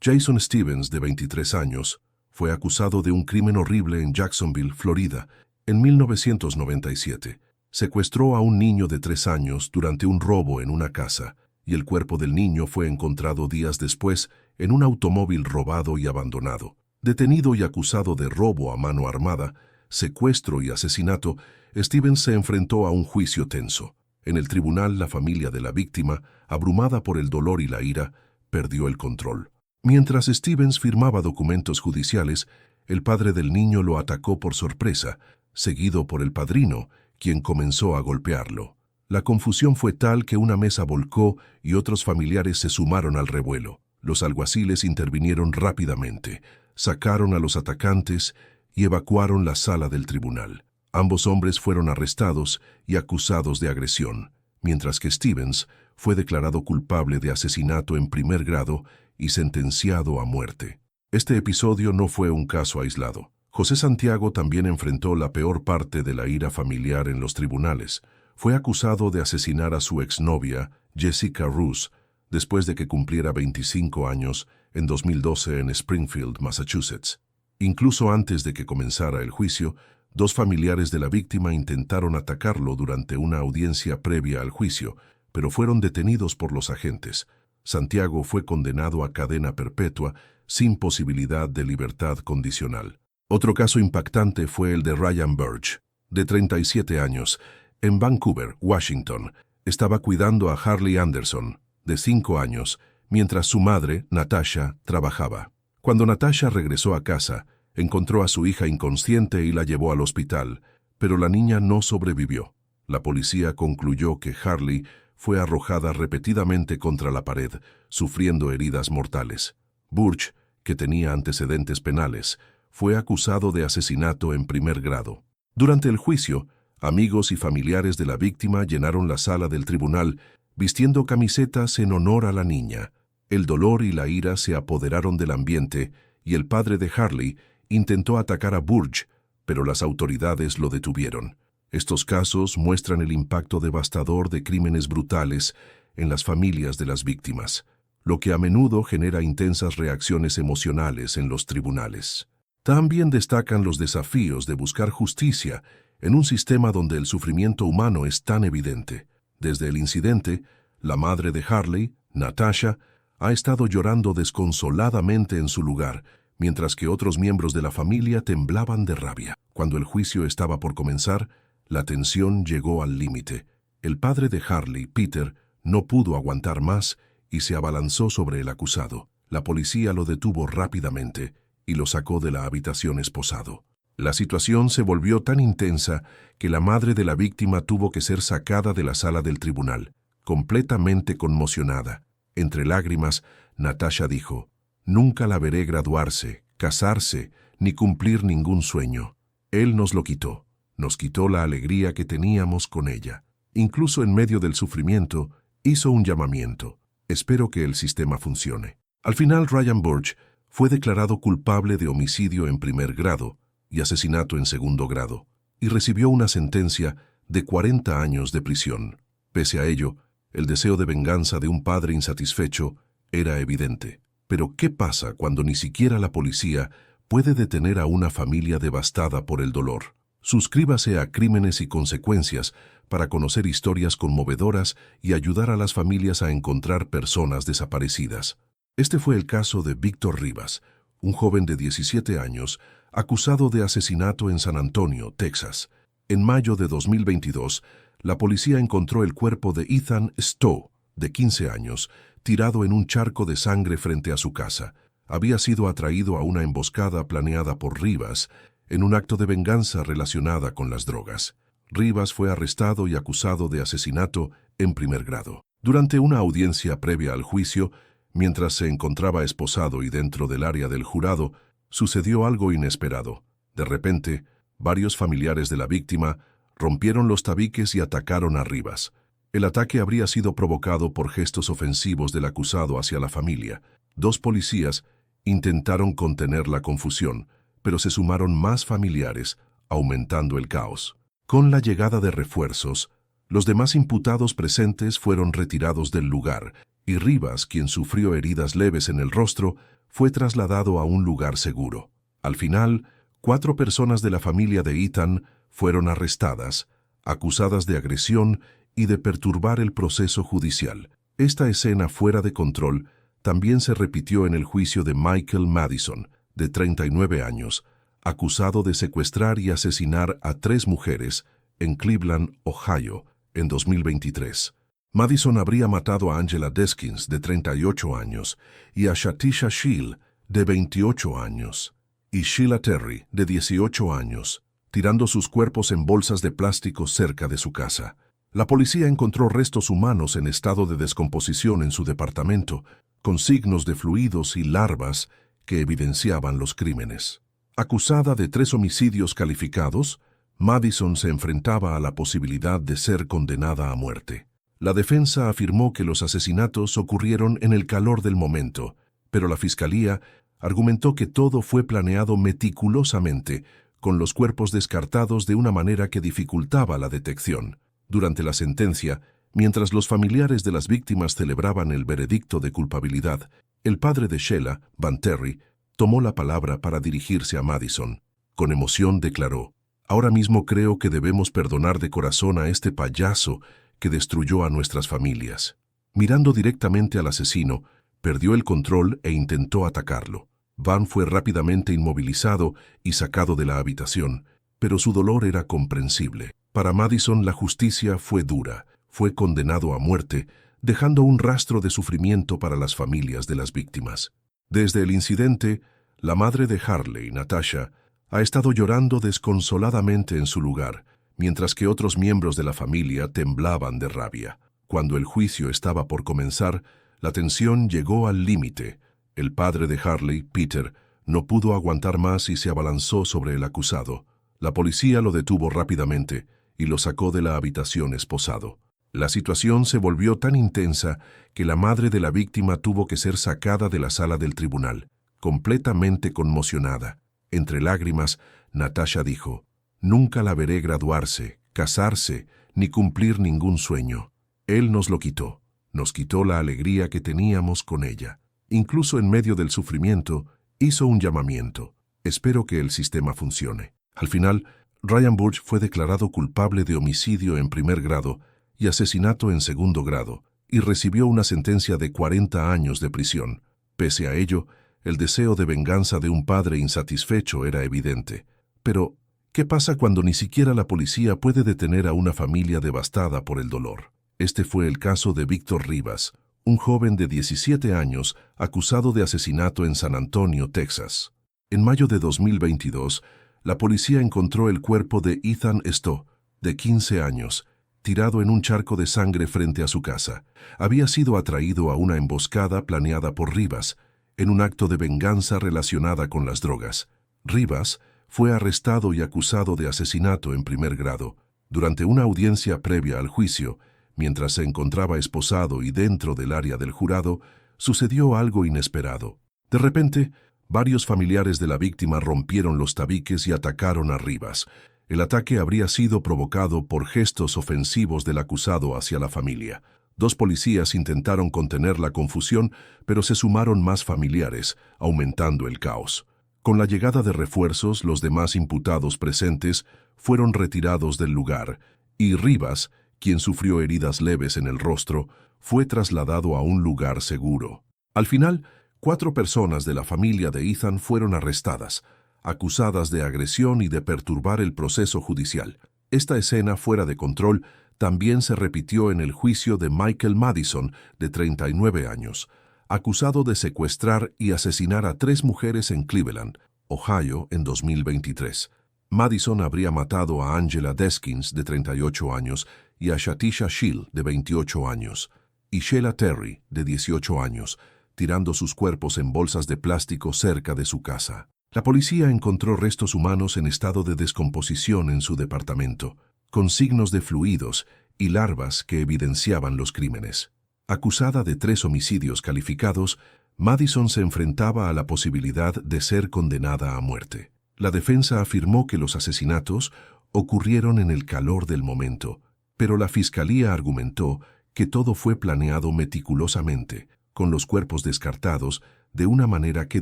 Jason Stevens, de 23 años, fue acusado de un crimen horrible en Jacksonville, Florida, en 1997. Secuestró a un niño de 3 años durante un robo en una casa, y el cuerpo del niño fue encontrado días después en un automóvil robado y abandonado. Detenido y acusado de robo a mano armada, secuestro y asesinato, Stevens se enfrentó a un juicio tenso. En el tribunal, la familia de la víctima, abrumada por el dolor y la ira, perdió el control. Mientras Stevens firmaba documentos judiciales, el padre del niño lo atacó por sorpresa, seguido por el padrino, quien comenzó a golpearlo. La confusión fue tal que una mesa volcó y otros familiares se sumaron al revuelo. Los alguaciles intervinieron rápidamente, sacaron a los atacantes y evacuaron la sala del tribunal. Ambos hombres fueron arrestados y acusados de agresión, mientras que Stevens fue declarado culpable de asesinato en primer grado y sentenciado a muerte. Este episodio no fue un caso aislado. José Santiago también enfrentó la peor parte de la ira familiar en los tribunales. Fue acusado de asesinar a su exnovia, Jessica Roos, después de que cumpliera 25 años en 2012 en Springfield, Massachusetts. Incluso antes de que comenzara el juicio, 2 familiares de la víctima intentaron atacarlo durante una audiencia previa al juicio, pero fueron detenidos por los agentes. Santiago fue condenado a cadena perpetua sin posibilidad de libertad condicional. Otro caso impactante fue el de Ryan Burge, de 37 años, en Vancouver, Washington. Estaba cuidando a Harley Anderson, de 5 años, mientras su madre, Natasha, trabajaba. Cuando Natasha regresó a casa, encontró a su hija inconsciente y la llevó al hospital, pero la niña no sobrevivió. La policía concluyó que Harley fue arrojada repetidamente contra la pared, sufriendo heridas mortales. Burge, que tenía antecedentes penales, fue acusado de asesinato en primer grado. Durante el juicio, amigos y familiares de la víctima llenaron la sala del tribunal vistiendo camisetas en honor a la niña. El dolor y la ira se apoderaron del ambiente y el padre de Harley intentó atacar a Burge, pero las autoridades lo detuvieron. Estos casos muestran el impacto devastador de crímenes brutales en las familias de las víctimas, lo que a menudo genera intensas reacciones emocionales en los tribunales. También destacan los desafíos de buscar justicia en un sistema donde el sufrimiento humano es tan evidente. Desde el incidente, la madre de Harley, Natasha, ha estado llorando desconsoladamente en su lugar, mientras que otros miembros de la familia temblaban de rabia. Cuando el juicio estaba por comenzar, la tensión llegó al límite. El padre de Harley, Peter, no pudo aguantar más y se abalanzó sobre el acusado. La policía lo detuvo rápidamente y lo sacó de la habitación esposado. La situación se volvió tan intensa que la madre de la víctima tuvo que ser sacada de la sala del tribunal, completamente conmocionada. Entre lágrimas, Natasha dijo: «Nunca la veré graduarse, casarse, ni cumplir ningún sueño. Él nos lo quitó. Nos quitó la alegría que teníamos con ella». Incluso en medio del sufrimiento, hizo un llamamiento: «Espero que el sistema funcione». Al final, Ryan Burge fue declarado culpable de homicidio en primer grado y asesinato en segundo grado, y recibió una sentencia de 40 años de prisión. Pese a ello, el deseo de venganza de un padre insatisfecho era evidente. Pero ¿qué pasa cuando ni siquiera la policía puede detener a una familia devastada por el dolor? Suscríbase a Crímenes y Consecuencias para conocer historias conmovedoras y ayudar a las familias a encontrar personas desaparecidas. Este fue el caso de Víctor Rivas, un joven de 17 años, acusado de asesinato en San Antonio, Texas. En mayo de 2022, la policía encontró el cuerpo de Ethan Stowe, de 15 años, tirado en un charco de sangre frente a su casa. Había sido atraído a una emboscada planeada por Rivas en un acto de venganza relacionada con las drogas. Rivas fue arrestado y acusado de asesinato en primer grado. Durante una audiencia previa al juicio, mientras se encontraba esposado y dentro del área del jurado, sucedió algo inesperado. De repente, varios familiares de la víctima rompieron los tabiques y atacaron a Rivas. El ataque habría sido provocado por gestos ofensivos del acusado hacia la familia. 2 policías intentaron contener la confusión, pero se sumaron más familiares, aumentando el caos. Con la llegada de refuerzos, los demás imputados presentes fueron retirados del lugar, y Rivas, quien sufrió heridas leves en el rostro, fue trasladado a un lugar seguro. Al final, 4 personas de la familia de Ethan fueron arrestadas, acusadas de agresión y de perturbar el proceso judicial. Esta escena fuera de control también se repitió en el juicio de Michael Madison, de 39 años, acusado de secuestrar y asesinar a 3 mujeres en Cleveland, Ohio, en 2023. Madison habría matado a Angela Deskins, de 38 años, y a Shatisha Shield, de 28 años, y Sheila Terry, de 18 años, tirando sus cuerpos en bolsas de plástico cerca de su casa. La policía encontró restos humanos en estado de descomposición en su departamento, con signos de fluidos y larvas que evidenciaban los crímenes. Acusada de 3 homicidios calificados, Madison se enfrentaba a la posibilidad de ser condenada a muerte. La defensa afirmó que los asesinatos ocurrieron en el calor del momento, pero la fiscalía argumentó que todo fue planeado meticulosamente, con los cuerpos descartados de una manera que dificultaba la detección. Durante la sentencia, mientras los familiares de las víctimas celebraban el veredicto de culpabilidad, el padre de Sheila, Van Terry, tomó la palabra para dirigirse a Madison. Con emoción declaró: «Ahora mismo creo que debemos perdonar de corazón a este payaso que destruyó a nuestras familias». Mirando directamente al asesino, perdió el control e intentó atacarlo. Van fue rápidamente inmovilizado y sacado de la habitación, pero su dolor era comprensible. Para Madison, la justicia fue dura. Fue condenado a muerte, dejando un rastro de sufrimiento para las familias de las víctimas. Desde el incidente, la madre de Harley, Natasha, ha estado llorando desconsoladamente en su lugar, mientras que otros miembros de la familia temblaban de rabia. Cuando el juicio estaba por comenzar, la tensión llegó al límite. El padre de Harley, Peter, no pudo aguantar más y se abalanzó sobre el acusado. La policía lo detuvo rápidamente y lo sacó de la habitación esposado. La situación se volvió tan intensa que la madre de la víctima tuvo que ser sacada de la sala del tribunal, completamente conmocionada. Entre lágrimas, Natasha dijo: «Nunca la veré graduarse, casarse, ni cumplir ningún sueño. Él nos lo quitó. Nos quitó la alegría que teníamos con ella». Incluso en medio del sufrimiento, hizo un llamamiento: «Espero que el sistema funcione». Al final, Ryan Burge fue declarado culpable de homicidio en primer grado y asesinato en segundo grado, y recibió una sentencia de 40 años de prisión. Pese a ello, el deseo de venganza de un padre insatisfecho era evidente. Pero, ¿qué pasa cuando ni siquiera la policía puede detener a una familia devastada por el dolor? Este fue el caso de Víctor Rivas, un joven de 17 años acusado de asesinato en San Antonio, Texas. En mayo de 2022, la policía encontró el cuerpo de Ethan Stowe, de 15 años, tirado en un charco de sangre frente a su casa. Había sido atraído a una emboscada planeada por Rivas, en un acto de venganza relacionada con las drogas. Rivas fue arrestado y acusado de asesinato en primer grado. Durante una audiencia previa al juicio, mientras se encontraba esposado y dentro del área del jurado, sucedió algo inesperado. De repente, varios familiares de la víctima rompieron los tabiques y atacaron a Rivas. El ataque habría sido provocado por gestos ofensivos del acusado hacia la familia. 2 policías intentaron contener la confusión, pero se sumaron más familiares, aumentando el caos. Con la llegada de refuerzos, los demás imputados presentes fueron retirados del lugar, y Rivas, quien sufrió heridas leves en el rostro, fue trasladado a un lugar seguro. Al final, 4 personas de la familia de Ethan fueron arrestadas, acusadas de agresión y de perturbar el proceso judicial. Esta escena fuera de control también se repitió en el juicio de Michael Madison, de 39 años, acusado de secuestrar y asesinar a 3 mujeres en Cleveland, Ohio, en 2023. Madison habría matado a Angela Deskins, de 38 años, y a Shatisha Shield, de 28 años, y Sheila Terry, de 18 años, tirando sus cuerpos en bolsas de plástico cerca de su casa. La policía encontró restos humanos en estado de descomposición en su departamento, con signos de fluidos y larvas que evidenciaban los crímenes. Acusada de 3 homicidios calificados, Madison se enfrentaba a la posibilidad de ser condenada a muerte. La defensa afirmó que los asesinatos ocurrieron en el calor del momento, pero la fiscalía argumentó que todo fue planeado meticulosamente, con los cuerpos descartados de una manera que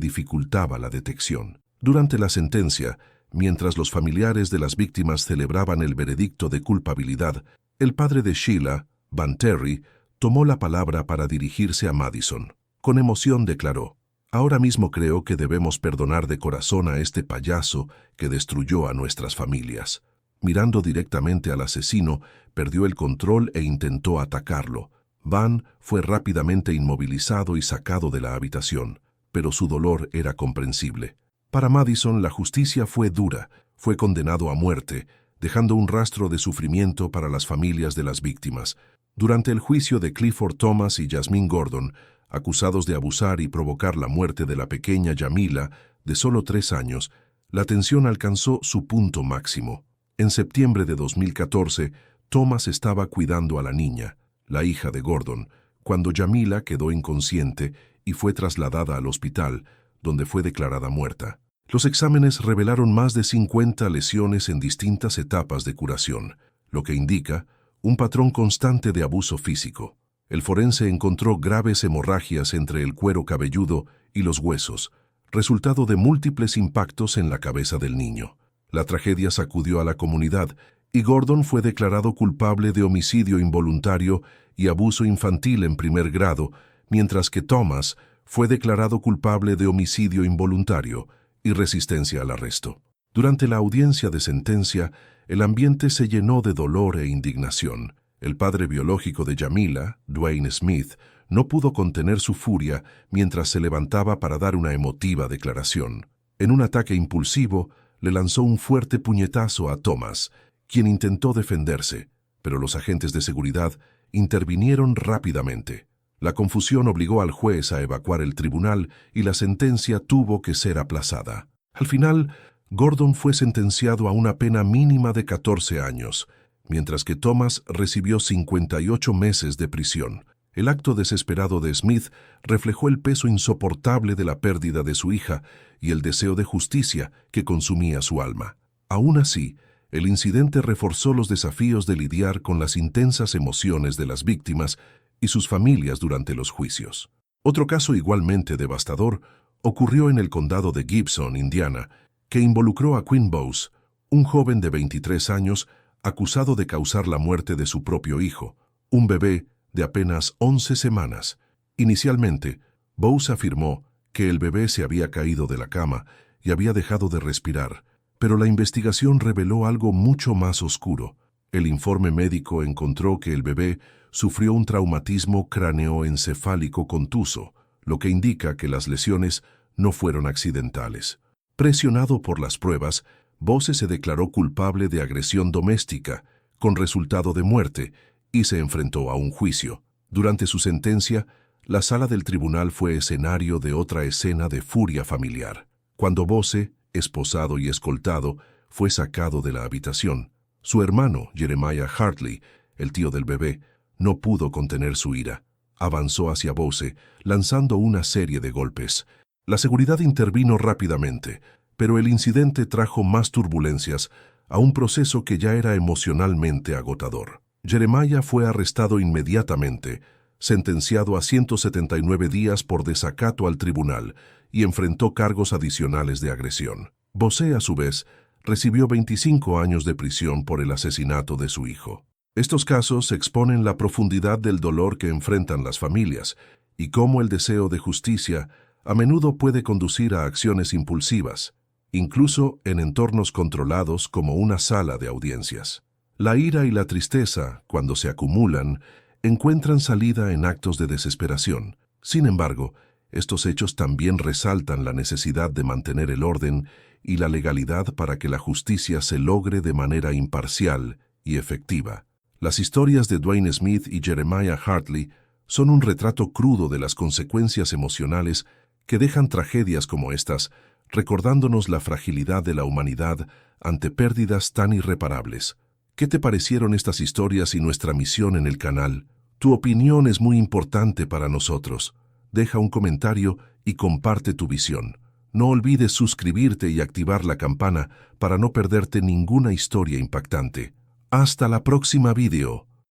dificultaba la detección. Durante la sentencia, mientras los familiares de las víctimas celebraban el veredicto de culpabilidad, el padre de Sheila, Van Terry, tomó la palabra para dirigirse a Madison. Con emoción declaró: «Ahora mismo creo que debemos perdonar de corazón a este payaso que destruyó a nuestras familias». Mirando directamente al asesino, perdió el control e intentó atacarlo. Van fue rápidamente inmovilizado y sacado de la habitación, pero su dolor era comprensible. Para Madison, la justicia fue dura. Fue condenado a muerte, dejando un rastro de sufrimiento para las familias de las víctimas. Durante el juicio de Clifford Thomas y Jasmine Gordon, acusados de abusar y provocar la muerte de la pequeña Yamila, de solo 3 años, la tensión alcanzó su punto máximo. En septiembre de 2014, Thomas estaba cuidando a la niña, la hija de Gordon, cuando Yamila quedó inconsciente y fue trasladada al hospital, donde fue declarada muerta. Los exámenes revelaron más de 50 lesiones en distintas etapas de curación, lo que indica un patrón constante de abuso físico. El forense encontró graves hemorragias entre el cuero cabelludo y los huesos, resultado de múltiples impactos en la cabeza del niño. La tragedia sacudió a la comunidad y Gordon fue declarado culpable de homicidio involuntario y abuso infantil en primer grado, mientras que Thomas fue declarado culpable de homicidio involuntario y resistencia al arresto. Durante la audiencia de sentencia, el ambiente se llenó de dolor e indignación. El padre biológico de Yamila, Dwayne Smith, no pudo contener su furia mientras se levantaba para dar una emotiva declaración. En un ataque impulsivo, le lanzó un fuerte puñetazo a Thomas, quien intentó defenderse, pero los agentes de seguridad intervinieron rápidamente. La confusión obligó al juez a evacuar el tribunal y la sentencia tuvo que ser aplazada. Al final, Gordon fue sentenciado a una pena mínima de 14 años, mientras que Thomas recibió 58 meses de prisión. El acto desesperado de Smith reflejó el peso insoportable de la pérdida de su hija y el deseo de justicia que consumía su alma. Aún así, el incidente reforzó los desafíos de lidiar con las intensas emociones de las víctimas y sus familias durante los juicios. Otro caso igualmente devastador ocurrió en el condado de Gibson, Indiana, que involucró a Quinn Bowes, un joven de 23 años acusado de causar la muerte de su propio hijo, un bebé de apenas 11 semanas. Inicialmente, Bowes afirmó que el bebé se había caído de la cama y había dejado de respirar, pero la investigación reveló algo mucho más oscuro. El informe médico encontró que el bebé sufrió un traumatismo cráneoencefálico contuso, lo que indica que las lesiones no fueron accidentales. Presionado por las pruebas, Bowes se declaró culpable de agresión doméstica, con resultado de muerte, y se enfrentó a un juicio. Durante su sentencia, la sala del tribunal fue escenario de otra escena de furia familiar. Cuando Bowes, esposado y escoltado, fue sacado de la habitación, su hermano, Jeremiah Hartley, el tío del bebé, no pudo contener su ira. Avanzó hacia Bowes, lanzando una serie de golpes. La seguridad intervino rápidamente, pero el incidente trajo más turbulencias a un proceso que ya era emocionalmente agotador. Jeremiah fue arrestado inmediatamente, sentenciado a 179 días por desacato al tribunal y enfrentó cargos adicionales de agresión. Bowes, a su vez, recibió 25 años de prisión por el asesinato de su hijo. Estos casos exponen la profundidad del dolor que enfrentan las familias y cómo el deseo de justicia a menudo puede conducir a acciones impulsivas, incluso en entornos controlados como una sala de audiencias. La ira y la tristeza, cuando se acumulan, encuentran salida en actos de desesperación. Sin embargo, estos hechos también resaltan la necesidad de mantener el orden y la legalidad para que la justicia se logre de manera imparcial y efectiva. Las historias de Dwayne Smith y Jeremiah Hartley son un retrato crudo de las consecuencias emocionales que dejan tragedias como estas, recordándonos la fragilidad de la humanidad ante pérdidas tan irreparables. ¿Qué te parecieron estas historias y nuestra misión en el canal? Tu opinión es muy importante para nosotros. Deja un comentario y comparte tu visión. No olvides suscribirte y activar la campana para no perderte ninguna historia impactante. Hasta la próxima video.